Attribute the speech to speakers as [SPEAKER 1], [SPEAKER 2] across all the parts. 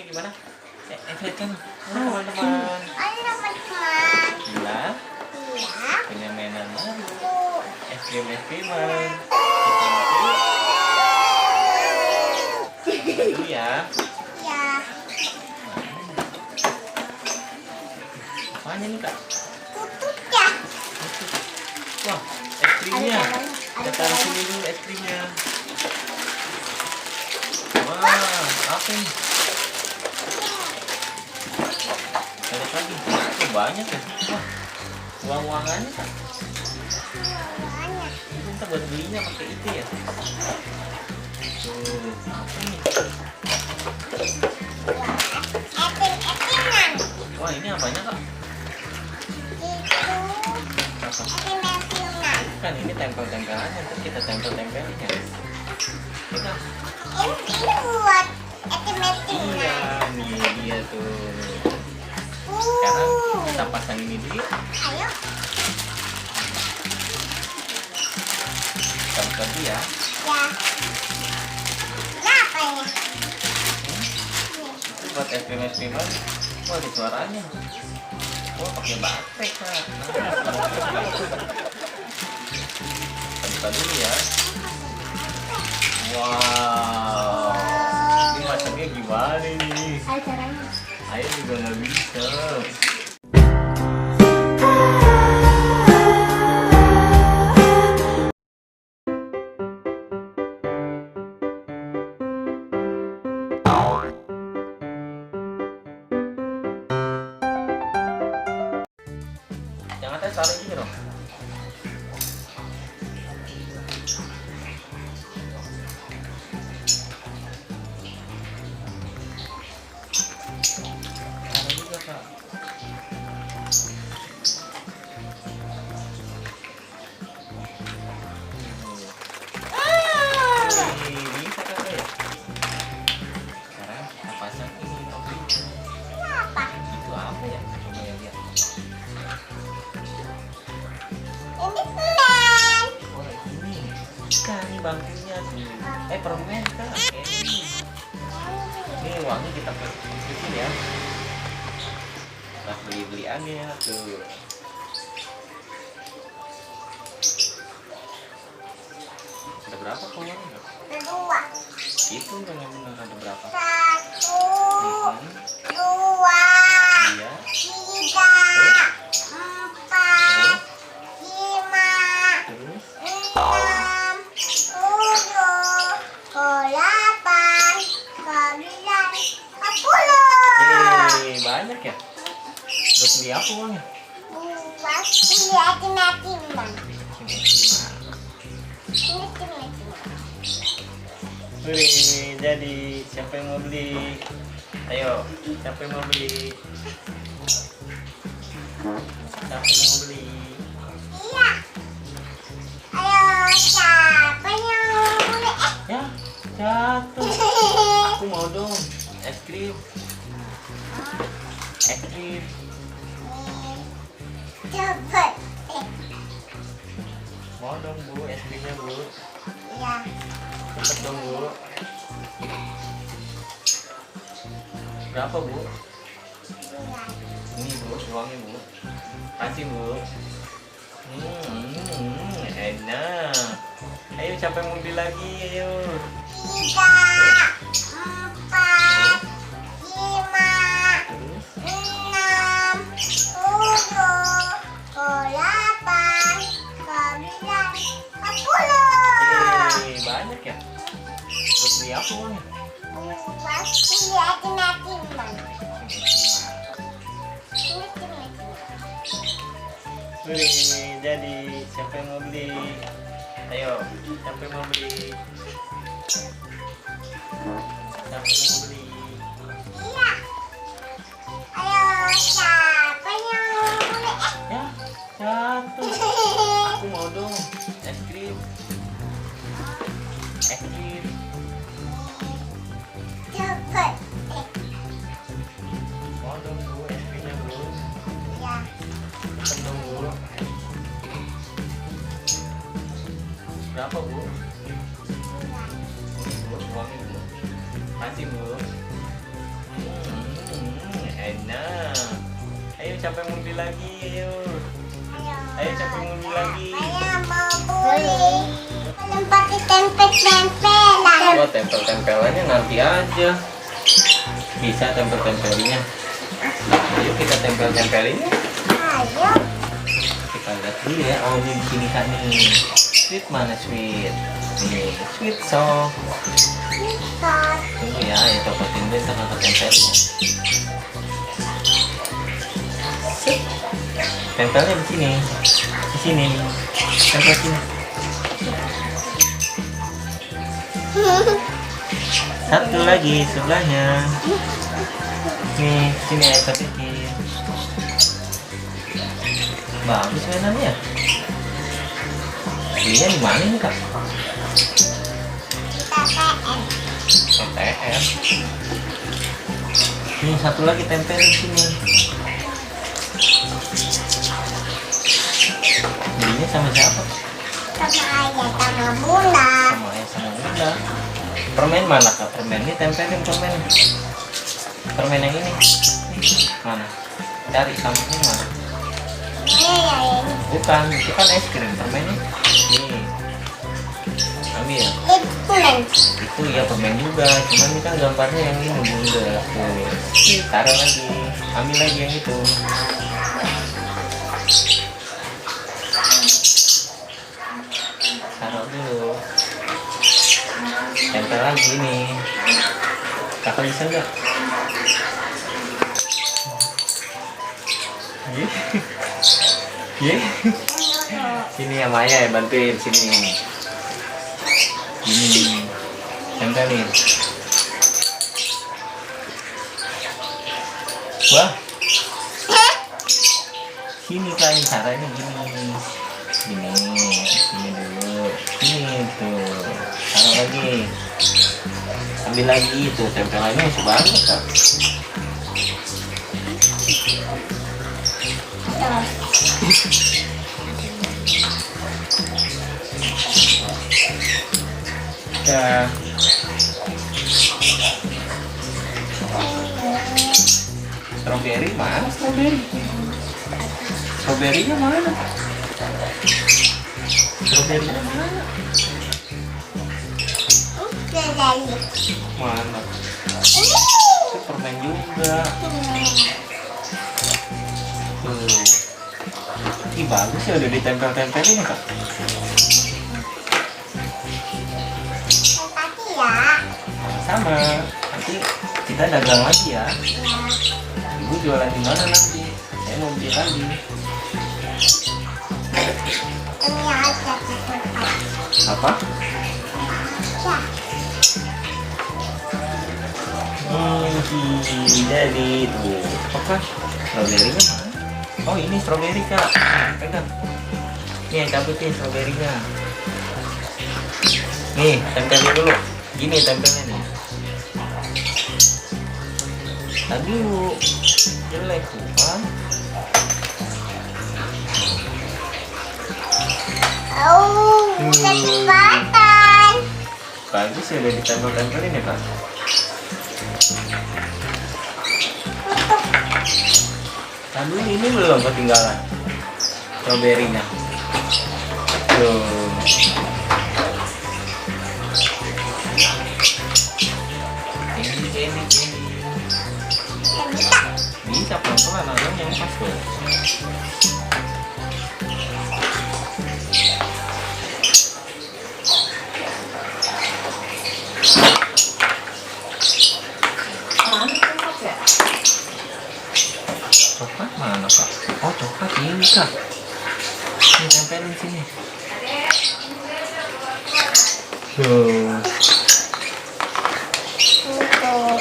[SPEAKER 1] gimana? Lihatkan. Teman-teman.
[SPEAKER 2] Halo teman-teman.
[SPEAKER 1] Gila.
[SPEAKER 2] Iya.
[SPEAKER 1] Punya mainan baru.
[SPEAKER 2] Tuh.
[SPEAKER 1] Es kriman. Kita dulu ya.
[SPEAKER 2] Ya.
[SPEAKER 1] Apanya nih kak?
[SPEAKER 2] Tutup ya.
[SPEAKER 1] Wah, es krimnya.
[SPEAKER 2] Ada
[SPEAKER 1] Kita taruh sini dulu es krimnya. Wah, apa ini? Lihat lagi. Oh, banyak ya. Wah, uang-uangannya kak.
[SPEAKER 2] Banyak.
[SPEAKER 1] Itu kita buat belinya pakai itu ya. Tuh, apa ini?
[SPEAKER 2] Etin-etinan.
[SPEAKER 1] Wah, ini apanya kak?
[SPEAKER 2] Itu
[SPEAKER 1] Apa?
[SPEAKER 2] etin-etinan.
[SPEAKER 1] Kan ini tempel-tempelan, terus kita tempel-tempelin ya. Kita.
[SPEAKER 2] Ini buat etin-etinan.
[SPEAKER 1] Iya, nih dia tuh. Sekarang kita pasang ini dulu.
[SPEAKER 2] Ayo.
[SPEAKER 1] Kita buka dulu ya.
[SPEAKER 2] Ya. Kenapa ya?
[SPEAKER 1] Itu buat es krim-kriman. Wah, ada suaranya. Wah, pakai baterai kak. Kita buka dulu ya. Wow. Ini masaknya gimana ini?
[SPEAKER 2] Ayo caranya.
[SPEAKER 1] Ayo juga nggak bisa. Jangan tes taruh gini dong. Taruh juga kak. Nih, bisa kakak ya. Sekarang kita pasang ini topi.
[SPEAKER 2] Kenapa?
[SPEAKER 1] Itu apa ya? Coba ya lihat.
[SPEAKER 2] Ini semen.
[SPEAKER 1] Oh ini. Kan ini bangkunya tuh. Permen kak. Ini uangnya kita masukin ya. Kita beli-beliannya tuh. Ada berapa kau uangnya?
[SPEAKER 2] Kedua.
[SPEAKER 1] Itu benar-benar ada berapa?
[SPEAKER 2] 1,
[SPEAKER 1] Hmm,
[SPEAKER 2] 2,
[SPEAKER 1] iya.
[SPEAKER 2] 3, 4, 5,
[SPEAKER 1] Terus
[SPEAKER 2] 6, 7, 8, 9, 10.
[SPEAKER 1] banyak ya? Buat beli apa uangnya?
[SPEAKER 2] Buat etin-etinan.
[SPEAKER 1] Wih, jadi siapa yang mau beli? Ayo, siapa yang mau beli? Siapa yang mau beli?
[SPEAKER 2] Iya. Ayo, siapa yang boleh?
[SPEAKER 1] Ya, jatuh. Aku mau dong es krim. Es krim.
[SPEAKER 2] Cepet.
[SPEAKER 1] Mau dong bu, es krimnya bu.
[SPEAKER 2] Ya.
[SPEAKER 1] Cepet dong bu. Berapa bu? Ini bu, uangnya bu. Kasih bu. Enak. Ayo siapa yang mau beli lagi? Ayo.
[SPEAKER 2] 3, 4, 5,
[SPEAKER 1] Terus
[SPEAKER 2] 6, 7, 8, 9, 10.
[SPEAKER 1] banyak ya? Buat beli apa uangnya?
[SPEAKER 2] Buat etin-etinan.
[SPEAKER 1] Wih, jadi siapa yang mau beli? Ayo, siapa yang mau beli? Siapa yang mau beli?
[SPEAKER 2] Iya. Ayo, siapa yang boleh?
[SPEAKER 1] Ya, jatuh. Aku mau dong es krim. Es krim.
[SPEAKER 2] Cepet.
[SPEAKER 1] Mau dong bu, es krimnya bu.
[SPEAKER 2] Ya.
[SPEAKER 1] Cepet dong bu. Berapa bu? Ini bu, uangnya bu. Kasih bu. siapa yang mau beli lagi? Ayo.
[SPEAKER 2] Ayo.
[SPEAKER 1] Ayo, siapa yang mau beli lagi?
[SPEAKER 2] Saya mau beli. Belum pakai tempel-tempelan.
[SPEAKER 1] Oh, tempel-tempelannya nanti aja. Bisa tempel-tempelnya. Ayo kita tempel-tempelinnya.
[SPEAKER 2] Ayo.
[SPEAKER 1] Kita lihat dulu ya. Oh, ini di sini kan nih. Sweet mana sweet? Nih, sweet so.
[SPEAKER 2] Bisa.
[SPEAKER 1] Tunggu ya, copotin dulu kita kakak tempelnya. Tempelnya di sini. Di sini. Tempel sini. Satu lagi sebelahnya. Nih, sini air sedikit. Bagus mainannya. Belinya di mana nih kak?
[SPEAKER 2] Kita PM.
[SPEAKER 1] TTR. Nih satu lagi tempel di sini. Belinya sama siapa?
[SPEAKER 2] Sama ayah sama Bunda.
[SPEAKER 1] Sama ayah sama bunda. Permen mana kak? Permen ini tempelin permen. Permen yang ini. Mana? Cari samanya mana?
[SPEAKER 2] Ini ya ini.
[SPEAKER 1] Bukan, itu kan es krim permennya. Nih. Ambil.
[SPEAKER 2] Itu pulen.
[SPEAKER 1] Itu ya permen juga, cuman ini kan gambarnya yang ini bunda. Tuh. Taruh lagi. Ambil lagi yang itu. Taruh dulu. Tempel lagi nih. Kakak bisa nggak? Ye. Sini ya Maya ya, bantuin sini. Ini tempelin. Wah. Sini kan caranya gini. Gini dulu. Ini tuh. Taruh lagi. Ambil lagi tuh tempelannya masih banyak kan. Ya. Strawberry mana strawberry? Strawberrynya mana? Strawberrynya mana?
[SPEAKER 2] Udah dari.
[SPEAKER 1] Mana?
[SPEAKER 2] Ini.
[SPEAKER 1] Itu permen juga. Tuh. Ih bagus ya udah ditempel-tempelin ya kak.
[SPEAKER 2] Makasih ya.
[SPEAKER 1] Sama. Nanti kita dagang lagi ya.
[SPEAKER 2] Ya.
[SPEAKER 1] Ibu jualan di mana nanti? Saya mau beli lagi.
[SPEAKER 2] Ini aja tempat.
[SPEAKER 1] Apa?
[SPEAKER 2] Ya.
[SPEAKER 1] Jadi tuh. Apa? Strawberry-nya mana? Oh ini strawberry kak. Pegang. Nih cabutin strawberry-nya. Nih tempelin dulu. Gini tempelnya nih. Tadi dulu. Jelek tuh kan.
[SPEAKER 2] Oh, udah jembatan.
[SPEAKER 1] Bagus ya udah ditempel-tempelin ya kak. Tadi ini belum ketinggalan strawberry-nya. Tuh. Candy.
[SPEAKER 2] Ya bisa.
[SPEAKER 1] Bisa pelan-pelan ada yang pas tuh. Coklat mana kak? Oh coklat ini kak. Ini tempelin sini. Tuh.
[SPEAKER 2] Untuk.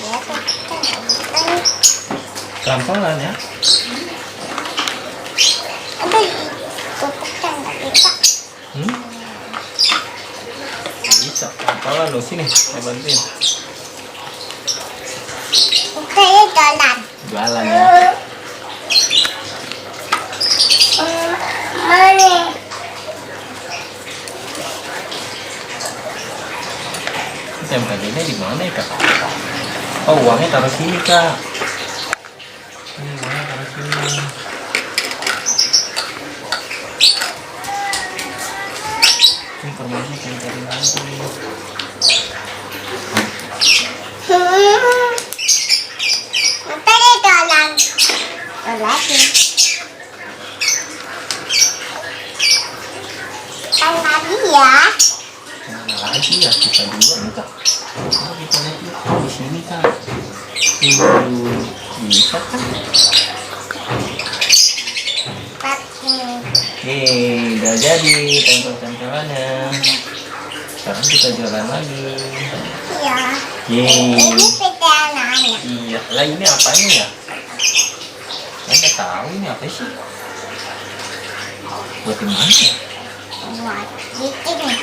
[SPEAKER 2] Ya,
[SPEAKER 1] Pelan-pelan ya.
[SPEAKER 2] aduh, tutupkan nggak bisa.
[SPEAKER 1] Bisa. Pelan lo sini. Saya bantuin.
[SPEAKER 2] Saya jalan.
[SPEAKER 1] Jualan ya.
[SPEAKER 2] Mana?
[SPEAKER 1] Tempelinnya di mana ya kak? Oh uangnya taruh sini kak. Bisa kan?
[SPEAKER 2] Empat ini.
[SPEAKER 1] Udah jadi tempel-tempelannya. Sekarang kita jualan lagi.
[SPEAKER 2] Iya.
[SPEAKER 1] Yeay.
[SPEAKER 2] Ini pegangannya.
[SPEAKER 1] Iya, lah ini apanya ya? Saya nggak tahu ini apa sih. Buat di mana ya?
[SPEAKER 2] Buat di sini.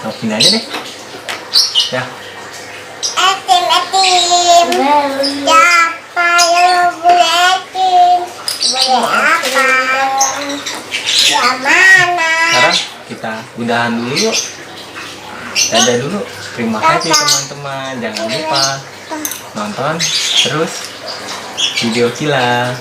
[SPEAKER 1] Oh, sini aja deh. Ya.
[SPEAKER 2] Etim. Siapa yang boleh etim? Boleh apa? Yang mana?
[SPEAKER 1] Sekarang kita udahan dulu yuk. Dadah dulu. Terima kasih teman-teman. Jangan lupa nonton terus video Cila.